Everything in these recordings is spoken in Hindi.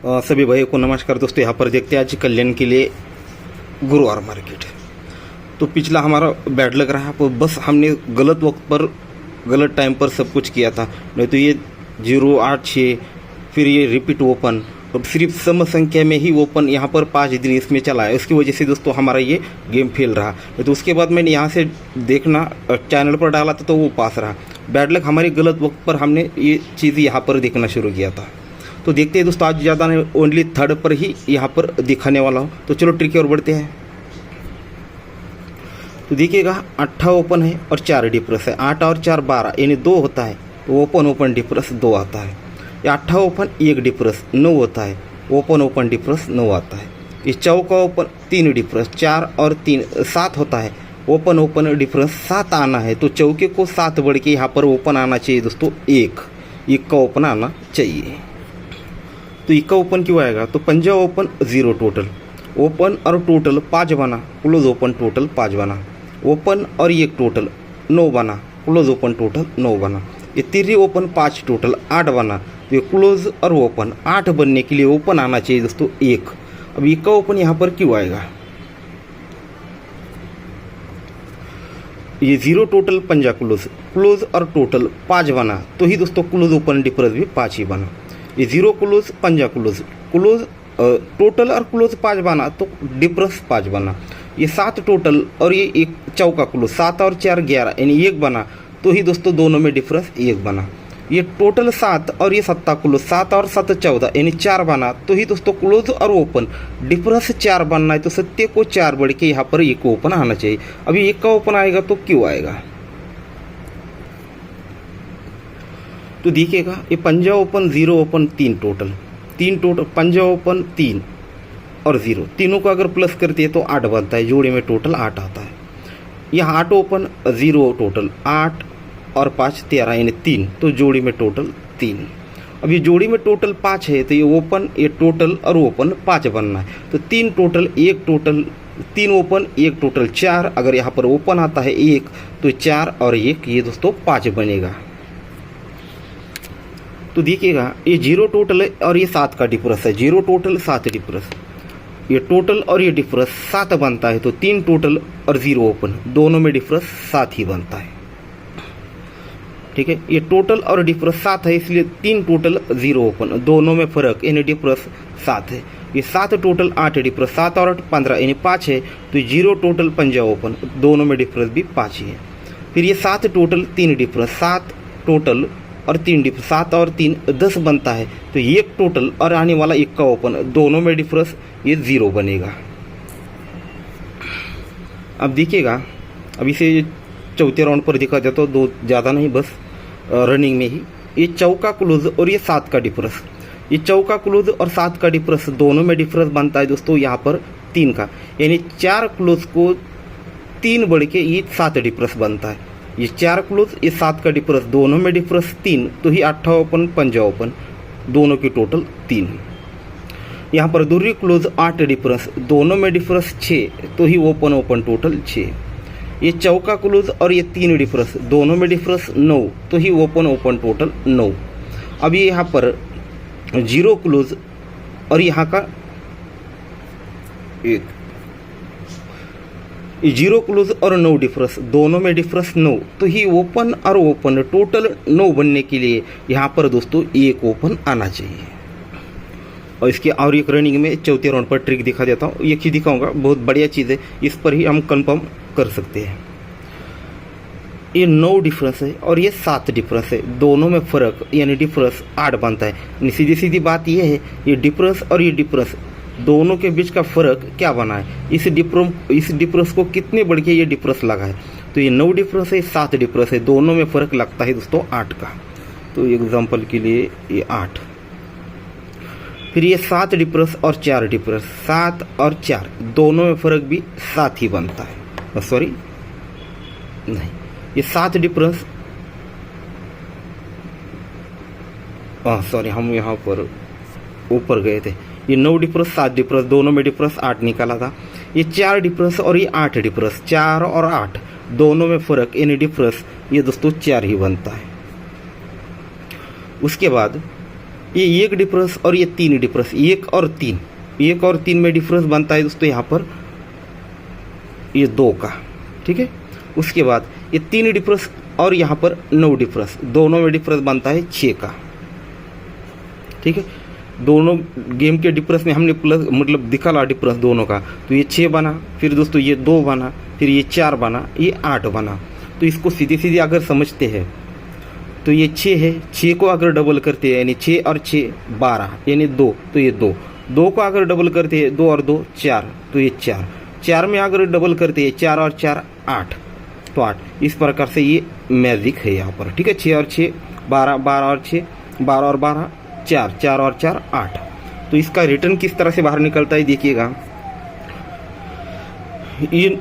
सभी भाइयों को नमस्कार दोस्तों। यहाँ पर देखते हैं आज कल्याण के लिए गुरुवार मार्केट। तो पिछला हमारा बैड लग रहा है, तो बस हमने गलत वक्त पर गलत टाइम पर सब कुछ किया था। नहीं तो ये 086 फिर ये रिपीट ओपन, और सिर्फ सम संख्या में ही ओपन यहाँ पर 5 दिन इसमें चला है। उसकी वजह से दोस्तों हमारा ये गेम फेल रहा। तो उसके बाद मैंने यहाँ से देखना चैनल पर डाला था तो वो पास रहा। बैड लक हमारी गलत वक्त पर हमने ये चीज़ यहाँ पर देखना शुरू किया था। तो देखते हैं दोस्तों, आज ज़्यादा नहीं, ओनली थर्ड पर ही यहाँ पर दिखाने वाला हूँ। तो चलो ट्रिक की ओर बढ़ते हैं। तो देखिएगा 8 ओपन है और 4 डिप्रेस है। 8 और 4 12 यानी 2 होता है, तो ओपन ओपन डिप्रेस 2 आता है। या 8 ओपन 1 डिप्रेस 9 होता है, ओपन ओपन डिप्रेस 9 आता है। इस चौका ओपन 3 डिप्रेस 4 और 3 7 होता है, ओपन ओपन डिफरेंस 7 आना है। तो चौके को 7 बढ़ के यहाँ पर ओपन आना चाहिए दोस्तों, 1 का ओपन आना चाहिए। तो 1 का ओपन क्यों आएगा? तो पंजा ओपन 0 टोटल, ओपन और टोटल 5 बना, क्लोज ओपन टोटल 5 बना, ओपन और 1 टोटल 9 बना, क्लोज ओपन टोटल 9 बना। ये 3 ओपन 5 टोटल 8 बना। तो ये क्लोज और ओपन 8 बनने के लिए ओपन आना चाहिए दोस्तों 1। अब 1 का ओपन यहाँ पर क्यों आएगा? ये 0 टोटल पंजा क्लोज, क्लोज और टोटल 5 बना, तो ही दोस्तों क्लोज ओपन डिफरेंस भी 5 ही बना। ये 0 क्लोज पंजा क्लोज, क्लोज टोटल और क्लोज 5 बना, तो डिफरेंस 5 बना। ये 7 टोटल और ये 1 चौका क्लोज, 7 और 4 11 यानी 1 बना, तो ही दोस्तों दोनों में डिफरेंस 1 बना। ये टोटल 7 और ये 7 क्लोज, 7 और 7 14 यानी 4 बना, तो ही दोस्तों क्लोज और ओपन डिफरेंस 4 बनना है। तो 7 को 4 बढ़ के यहाँ पर 1 ओपन आना चाहिए। अभी 1 का ओपन आएगा तो क्यों आएगा? तो देखिएगा ये पंजा ओपन 0 ओपन 3 टोटल, 3 टोटल पंजा ओपन 3 और 0, तीनों को अगर प्लस करते हैं तो 8 बनता है, जोड़े में टोटल 8 आता है। यहाँ 8 ओपन 0 टोटल 8 और 5 13 यानी 3, तो जोड़ी में टोटल 3। अब ये जोड़ी में टोटल 5 है, तो ये ओपन ये टोटल और ओपन 5 बनना है। तो 3 टोटल 1 टोटल 3 ओपन 1 टोटल 4, अगर यहाँ पर ओपन आता है 1 तो 4 और 1 ये दोस्तों 5 बनेगा। तो देखिएगा ये 0 टोटल है और ये 7 का डिफरेंस है, 0 टोटल 7 डिफरेंस, ये टोटल और ये डिफरेंस 7 बनता है। तो 3 टोटल और 0 ओपन दोनों में डिफरेंस 7 ही बनता है। ठीक है, ये टोटल और डिफरेंस 7 है, इसलिए 3 टोटल 0 ओपन दोनों में फर्क यानी डिफरेंस 7 है। ये 7 टोटल 8 डिफरेंस, 7 और 8 15 यानी 5 है। तो 0 टोटल पंजा ओपन दोनों में डिफरेंस भी 5 ही है। फिर ये 7 टोटल 3 डिफरेंस, 7 टोटल और 3 डिफरेंस, 7 और 3 10 बनता है। तो 1 टोटल और आने वाला 1 का ओपन दोनों में डिफरेंस ये 0 बनेगा। अब देखिएगा, अब इसे चौथे राउंड पर दिखा जाता, तो 2 ज़्यादा नहीं, बस रनिंग में ही ये चौका क्लोज और ये 7 का डिफरेंस, ये चौका क्लोज और 7 का डिफरेंस दोनों में डिफरेंस बनता है दोस्तों यहाँ पर 3 का, यानी 4 क्लोज को 3 बढ़ के ये 7 डिफरेंस बनता है। ये 4 क्लोज ये 7 का डिफरेंस दोनों में डिफरेंस 3, तो ही 8 ओपन पंजा ओपन दोनों की टोटल 3। यहाँ पर दूरी क्लोज 8 डिफरेंस दोनों में डिफरेंस 6, तो ही ओपन ओपन टोटल 6। ये चौका क्लोज और ये 3 डिफरेंस दोनों में डिफरेंस 9, तो ही ओपन ओपन टोटल 9। अब ये यहाँ पर 0 क्लोज और यहाँ का 1, 0 क्लोज और 9 डिफरेंस दोनों में डिफरेंस 9, तो ही ओपन और ओपन टोटल 9 बनने के लिए यहाँ पर दोस्तों 1 ओपन आना चाहिए। और इसके और एक रनिंग में चौथे राउंड पर ट्रिक दिखा देता हूँ, एक ही दिखाऊंगा, बहुत बढ़िया चीज़ है, इस पर ही हम कंफर्म कर सकते हैं। ये 9 डिफरेंस है और ये 7 डिफरेंस है, दोनों में फ़र्क यानी डिफरेंस 8 बनता है। सीधी सीधी बात यह है, ये डिफरेंस और ये डिफरेंस दोनों के बीच का फ़र्क क्या बना है, इस डिफरेंस को कितने बढ़ के ये डिफरेंस लगा है। तो ये 9 डिफरेंस है, 7 डिफरेंस है, दोनों में फ़र्क लगता है दोस्तों 8 का। तो एग्जाम्पल के लिए ये 8, फिर ये 7 डिफरेंस और 4 डिफरेंस, 7 और 4 दोनों में फ़र्क भी 7 ही बनता है। सॉरी नहीं, ये 7 डिफरेंस, सॉरी हम यहाँ पर ऊपर गए थे। ये 9 डिफरेंस 7 डिफरेंस दोनों में डिफरेंस 8 निकाला था। ये 4 डिफरेंस और ये 8 डिफरेंस, 4 और 8 दोनों में फ़र्क यानी डिफरेंस ये दोस्तों 4 ही बनता है। उसके बाद ये एक डिफरेंस और ये तीन डिफरेंस, एक और तीन में डिफरेंस बनता है दोस्तों यहाँ पर ये 2 का, ठीक है। उसके बाद ये 3 डिफरेंस और यहाँ पर 9 डिफरेंस, दोनों में डिफरेंस बनता है 6 का, ठीक है। दोनों गेम के डिफरेंस में हमने प्लस मतलब दिखा डिफरेंस दोनों का, तो ये 6 बना, फिर दोस्तों ये 2 बना, फिर ये 4 बना, ये 8 बना। तो इसको सीधे सीधे अगर समझते हैं तो ये 6 है, 6 को अगर डबल करते हैं यानी 6 और 6 12 यानी 2, तो ये 2 को अगर डबल करते हैं 2 और 2 4, तो ये 4 में अगर डबल करते हैं 4 और 4 8, तो 8। इस प्रकार से ये मैजिक है यहाँ पर, ठीक है। 6 और 6 12, 12 और 6 12 और 12 4, 4 और 4 8। तो इसका रिटर्न किस तरह से बाहर निकलता है देखिएगा, ये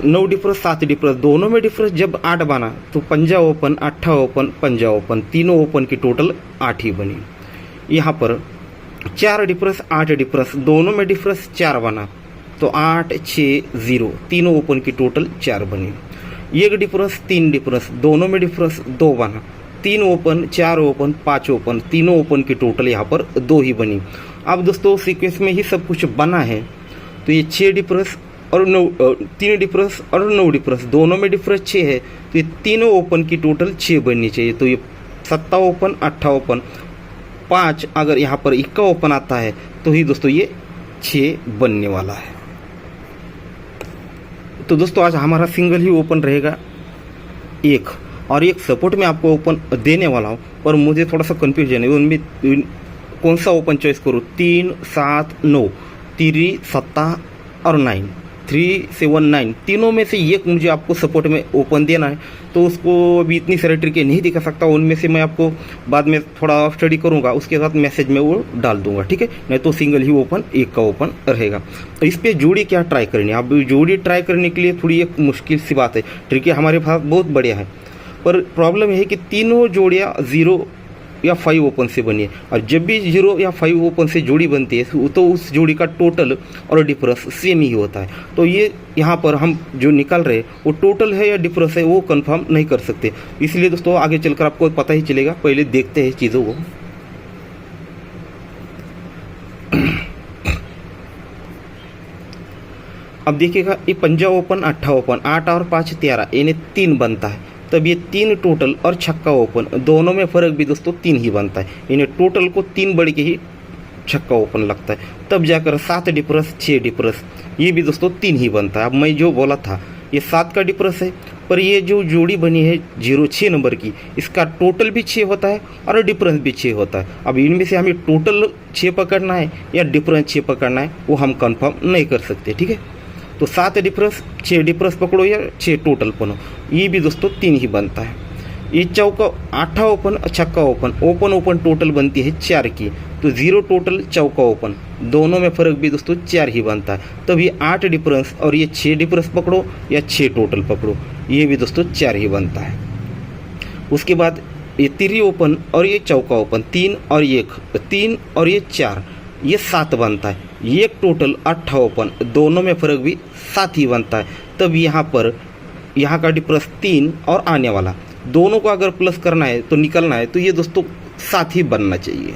9 डिफरेंस 7 डिफरेंस, दोनों में डिफरेंस जब 8 बना तो 5 ओपन 8 ओपन 5 ओपन, तीनों ओपन की टोटल 8 ही बनी। यहाँ पर 4 डिफरेंस 8 डिफरेंस, दोनों में डिफरेंस 4 बना तो 8 6 0, तीनों ओपन की टोटल 4 बनी। 1 डिफरेंस 3 डिफरेंस, दोनों में डिफरेंस 2 बना, 3 ओपन 4 ओपन 5 ओपन, तीनों ओपन की टोटल यहाँ पर 2 ही बनी। अब दोस्तों सीक्वेंस में ही सब कुछ बना है, तो ये 6 डिफरेंस और 3 डिफरेंस और 9 डिफरेंस, दोनों में डिफरेंस 6 है, तो ये तीनों ओपन की टोटल 6 बननी चाहिए। तो ये 7 ओपन 8 ओपन 5, अगर यहाँ पर 1 ओपन आता है तो ही दोस्तों ये 6 बनने वाला है। तो दोस्तों आज हमारा सिंगल ही ओपन रहेगा 1, और एक सपोर्ट में आपको ओपन देने वाला हूँ, पर मुझे थोड़ा सा कन्फ्यूजन है उनमें कौन सा ओपन चॉइस करूँ। 3 7 9, 3 7 और 9, 3 7 9, तीनों में से एक मुझे आपको सपोर्ट में ओपन देना है। तो उसको अभी इतनी सारी ट्रिकें नहीं दिखा सकता, उनमें से मैं आपको बाद में थोड़ा स्टडी करूंगा, उसके साथ मैसेज में वो डाल दूंगा, ठीक है। नहीं तो सिंगल ही ओपन 1 का ओपन रहेगा। तो इस पर जोड़ी क्या ट्राई करनी है, अब जोड़ी ट्राई करने के लिए थोड़ी एक मुश्किल सी बात है। ट्रिकें हमारे पास बहुत बढ़िया है, पर प्रॉब्लम यह है कि तीनों जोड़ियाँ 0 या 5 ओपन से बनी है, और जब भी 0 या 5 ओपन से जोड़ी बनती है तो उस जोड़ी का टोटल और डिफरेंस सेम ही होता है। तो ये यहाँ पर हम जो निकाल रहे हैं वो टोटल है या डिफरेंस है वो कंफर्म नहीं कर सकते, इसलिए दोस्तों आगे चलकर आपको पता ही चलेगा। पहले देखते हैं चीज़ों को। अब देखिएगा ये 5 ओपन 8 ओपन, 8 और 5 13 यानी 3 बनता है, तब ये 3 टोटल और छक्का ओपन, दोनों में फ़र्क भी दोस्तों 3 ही बनता है, यानी टोटल को 3 बढ़ के ही छक्का ओपन लगता है। तब जाकर 7 डिफरेंस 6 डिफरेंस, ये भी दोस्तों 3 ही बनता है। अब मैं जो बोला था ये 7 का डिफरेंस है, पर ये जो जोड़ी बनी है 0-6 नंबर की, इसका टोटल भी 6 होता है और डिफरेंस भी 6 होता है। अब इनमें से हमें टोटल 6 पकड़ना है या डिफरेंस 6 पकड़ना है वो हम कंफर्म नहीं कर सकते, ठीक है। तो 7 डिफरेंस 6 डिफरेंस पकड़ो या 6 टोटल पकड़ो, ये भी दोस्तों 3 ही बनता है। ये चौका 8 ओपन छक्का ओपन, ओपन ओपन टोटल बनती है 4 की, तो 0 टोटल चौका ओपन, दोनों में फ़र्क भी दोस्तों 4 ही बनता है। तब ये 8 डिफरेंस और ये 6 डिफरेंस पकड़ो या 6 टोटल पकड़ो, ये भी दोस्तों 4 ही बनता है। उसके बाद ये 3 ओपन और ये चौका ओपन, 3 और 1, 3 और ये 4, ये 7 बनता है। ये टोटल 8 ओपन, दोनों में फ़र्क भी 7 ही बनता है। तब यहाँ पर यहाँ का डिफरेंस 3 और आने वाला, दोनों को अगर प्लस करना है तो निकलना है, तो ये दोस्तों 7 ही बनना चाहिए,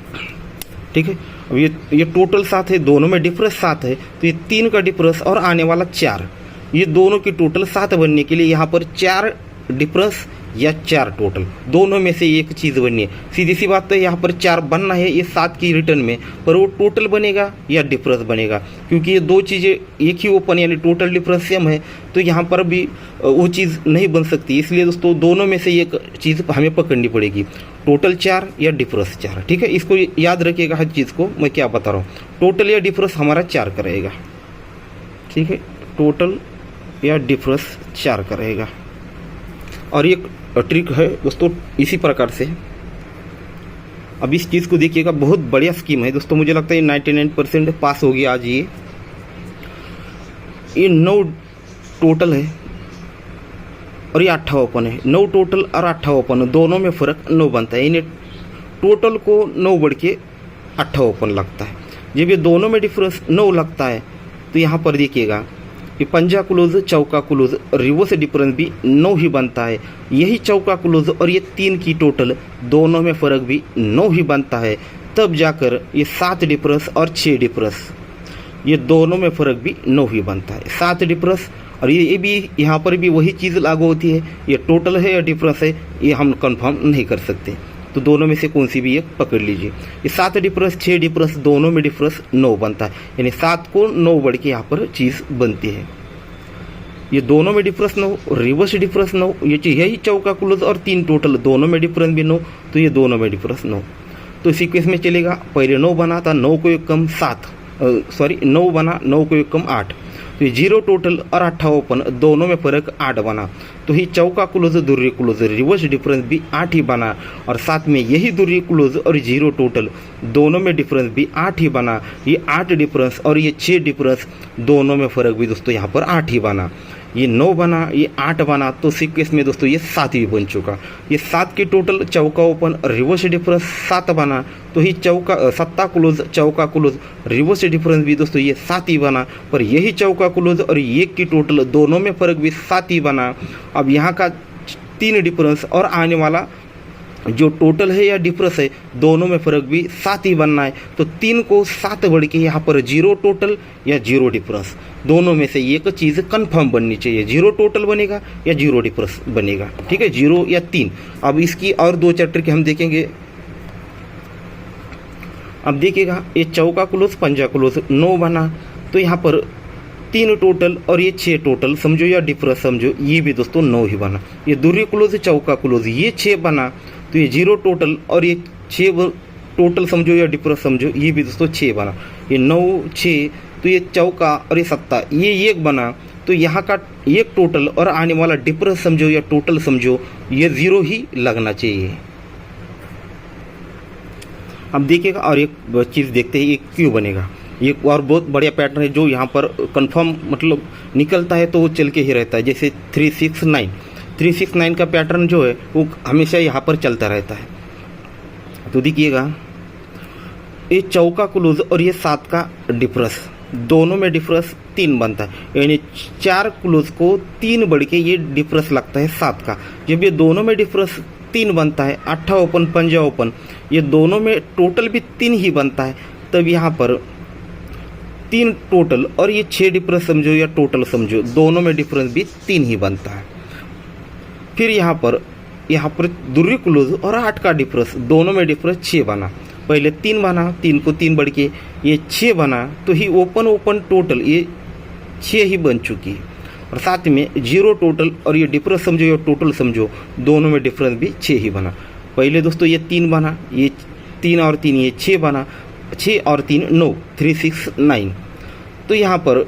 ठीक है। अब ये टोटल 7 है, दोनों में डिफरेंस 7 है, तो ये 3 का डिफरेंस और आने वाला 4, ये दोनों की टोटल 7 बनने के लिए यहाँ पर 4 डिफरेंस या 4 टोटल, दोनों में से एक चीज़ बननी है। सीधी सी बात है, यहाँ पर 4 बनना है ये 7 की रिटर्न में, पर वो टोटल बनेगा या डिफरेंस बनेगा, क्योंकि ये 2 चीज़ें एक ही ओपन यानी टोटल डिफरेंस सेम है, तो यहाँ पर भी वो चीज़ नहीं बन सकती। इसलिए दोस्तों दोनों में से एक चीज़ हमें पकड़नी पड़ेगी, टोटल 4 या डिफरेंस 4, ठीक है। इसको याद रखिएगा, हर चीज़ को मैं क्या बता रहा हूँ, टोटल या डिफरेंस हमारा 4 का रहेगा, ठीक है। टोटल या डिफरेंस 4 का रहेगा। और एक ट्रिक है दोस्तों इसी प्रकार से, अब इस चीज़ को देखिएगा, बहुत बढ़िया स्कीम है दोस्तों, मुझे लगता है 99% पास हो गया आज। ये 9 टोटल है और ये 8 ओपन है, 9 टोटल और 8 ओपन, दोनों में फ़र्क 9 बनता है, यानी टोटल को 9 बढ़ के 8 ओपन लगता है। जब ये दोनों में डिफरेंस 9 लगता है तो यहाँ पर देखिएगा ये 5 क्लोज चौका क्लोज, रिवर्स डिफरेंस भी 9 ही बनता है। यही चौका क्लोज और ये 3 की टोटल, दोनों में फ़र्क भी 9 ही बनता है। तब जाकर ये 7 डिफरेंस और 6 डिफरेंस ये दोनों में फ़र्क भी 9 ही बनता है। 7 डिफरेंस और ये भी यहाँ पर भी वही चीज़ लागू होती है। ये टोटल है या डिफरेंस है ये हम कंफर्म नहीं कर सकते, तो दोनों में से कौन सी भी एक पकड़ लीजिए। ये 7 डिफरेंस 6 डिफरेंस दोनों में डिफरेंस 9 बनता है, यानी 7 को 9 बढ़ के यहाँ पर चीज़ बनती है। ये दोनों में डिफरेंस 9, रिवर्स डिफरेंस 9, ये चीज़ यही चौका क्लोज और 3 टोटल दोनों में डिफरेंस भी 9, तो ये दोनों में डिफरेंस 9। तो इसी केस में चलेगा, पहले 9 बना था, 9 को 1 कम 9 बना, 9 को 1 कम 8, तो ये 0 टोटल और 8 ओपन दोनों में फ़र्क 8 बना, तो ही चौका क्लोज दूरी क्लोज रिवर्स डिफरेंस भी 8 ही बना, और साथ में यही दूरी क्लोज और 0 टोटल दोनों में डिफरेंस भी 8 ही बना। ये 8 डिफरेंस और ये 6 डिफरेंस दोनों में फ़र्क भी दोस्तों यहाँ पर 8 ही बना। ये 9 बना, ये 8 बना, तो इसी केस में दोस्तों ये 7 ही बन चुका। ये 7 की टोटल चौका ओपन रिवर्स डिफरेंस 7 बना, तो ही चौका 7 क्लोज चौका क्लोज रिवर्स डिफरेंस भी दोस्तों ये 7 ही बना। पर यही चौका क्लोज और 1 की टोटल दोनों में फ़र्क भी 7 ही बना। अब यहाँ का 3 डिफरेंस और आने वाला जो टोटल है या डिफरेंस है दोनों में फ़र्क भी 7 ही बनना है, तो 3 को 7 बढ़ के यहाँ पर 0 टोटल या 0 डिफरेंस दोनों में से एक चीज़ कंफर्म बननी चाहिए। 0 टोटल बनेगा या 0 डिफरेंस बनेगा, ठीक है, 0 या 3। अब इसकी और 2 चैप्टर के हम देखेंगे। अब देखिएगा, ये चौका क्लोज पंजा क्लोज 9 बना, तो यहाँ पर 3 टोटल और ये 6 टोटल समझो या डिफरेंस समझो, ये भी दोस्तों 9 ही बना। ये दूरी क्लोज चौका क्लोज ये 6 बना, तो ये 0 टोटल और ये 6 टोटल समझो या डिफरेंस समझो, ये भी दोस्तों 6 बना। ये 9 6, तो ये चौका और ये 7 ये 1 बना, तो यहाँ का 1 टोटल और आने वाला डिफरेंस समझो या टोटल समझो, ये 0 ही लगना चाहिए। अब देखिएगा, और एक चीज़ देखते हैं ये क्यों बनेगा। ये और बहुत बढ़िया पैटर्न है जो यहाँ पर कंफर्म मतलब निकलता है तो वो चल के ही रहता है। जैसे 369 का पैटर्न जो है वो हमेशा यहाँ पर चलता रहता है। तो देखिएगा, ये चौका क्लोज और ये 7 का डिफरेंस दोनों में डिफरेंस 3 बनता है, यानी 4 क्लोज को 3 बढ़ के ये डिफरेंस लगता है 7 का। जब ये दोनों में डिफरेंस 3 बनता है, 8 ओपन पंजा ओपन ये दोनों में टोटल भी 3 ही बनता है, तब यहाँ पर 3 टोटल और ये 6 डिफरेंस समझो या टोटल समझो, दोनों में डिफरेंस भी 3 ही बनता है। फिर यहाँ पर दूरी क्लोज और 8 का डिफरेंस दोनों में डिफरेंस 6 बना। पहले 3 बना, 3 को 3 बढ़ के ये 6 बना, तो ही ओपन टोटल ये 6 ही बन चुकी है। और साथ में 0 टोटल और ये डिफरेंस समझो या टोटल समझो, दोनों में डिफरेंस भी 6 ही बना। पहले दोस्तों ये 3 बना, ये 3 और 3 ये 6 बना, 6 और 3 9 369। तो यहाँ पर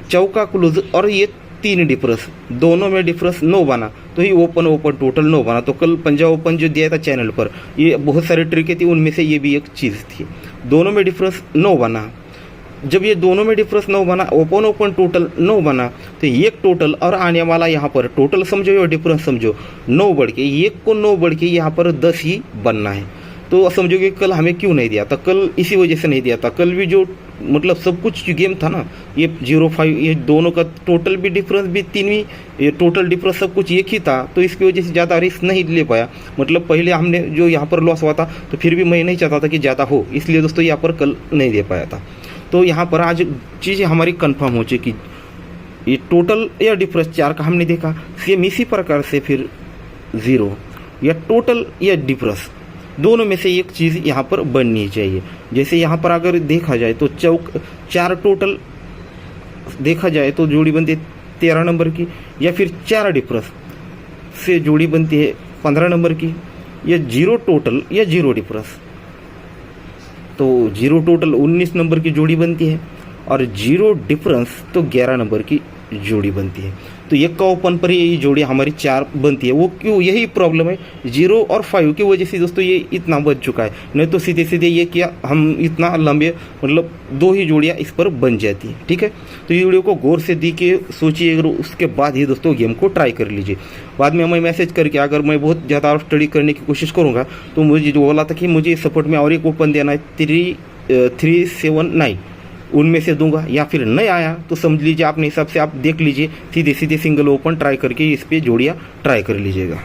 चौका क्लोज और ये 3 डिफरेंस दोनों में डिफरेंस 9 बना, तो ये ओपन टोटल 9 बना। तो कल पंजा ओपन जो दिया था चैनल पर, ये बहुत सारे ट्रिक थी, उनमें से ये भी एक चीज़ थी। दोनों में डिफरेंस 9 बना। जब ये दोनों में डिफरेंस 9 बना, ओपन टोटल 9 बना, तो 1 टोटल और आने वाला यहाँ पर टोटल समझो या डिफरेंस समझो, 9 बढ़ के 1 को 9 बढ़ के यहाँ पर 10 ही बनना है। तो समझो कि कल हमें क्यों नहीं दिया था, कल इसी वजह से नहीं दिया था। कल भी जो मतलब सब कुछ गेम था ना, ये 0-5 ये दोनों का टोटल भी डिफरेंस भी 3 ही, ये टोटल डिफरेंस सब कुछ एक ही था, तो इसकी वजह से ज़्यादा रिस्क नहीं ले पाया। मतलब पहले हमने जो यहाँ पर लॉस हुआ था, तो फिर भी मैं नहीं चाहता था कि ज़्यादा हो, इसलिए दोस्तों यहाँ पर कल नहीं दे पाया था। तो यहाँ पर आज चीज़ें हमारी कंफर्म हो चुकी। ये टोटल या डिफरेंस 4 का हमने देखा, सेम इसी प्रकार से फिर 0 या टोटल या डिफरेंस दोनों में से एक चीज़ यहाँ पर बननी चाहिए। जैसे यहाँ पर अगर देखा जाए तो 4 टोटल देखा जाए तो जोड़ी बनती है 13 नंबर की, या फिर 4 डिफरेंस से जोड़ी बनती है 15 नंबर की, या 0 टोटल या 0 डिफरेंस तो 0 टोटल 19 नंबर की जोड़ी बनती है, और 0 डिफरेंस तो 11 नंबर की जोड़ी बनती है। तो एक का ओपन पर ये जोड़ी हमारी 4 बनती है। वो क्यों, यही प्रॉब्लम है 0 और 5 की वजह से दोस्तों ये इतना बच चुका है। नहीं तो सीधे सीधे ये किया हम इतना लंबे मतलब 2 ही जोड़ियाँ इस पर बन जाती है। ठीक है, तो ये वीडियो को गौर से दी के सोचिए, अगर उसके बाद ही दोस्तों गेम को ट्राई कर लीजिए। बाद में हमें मैसेज करके, अगर मैं बहुत ज़्यादा स्टडी करने की कोशिश करूँगा तो मुझे जो बोला था कि मुझे सपोर्ट में और एक ओपन देना है 379 उनमें से दूंगा, या फिर नहीं आया तो समझ लीजिए अपने हिसाब से आप देख लीजिए, सीधे सीधे सिंगल ओपन ट्राई करके इस पर जोड़ियाँ ट्राई कर लीजिएगा।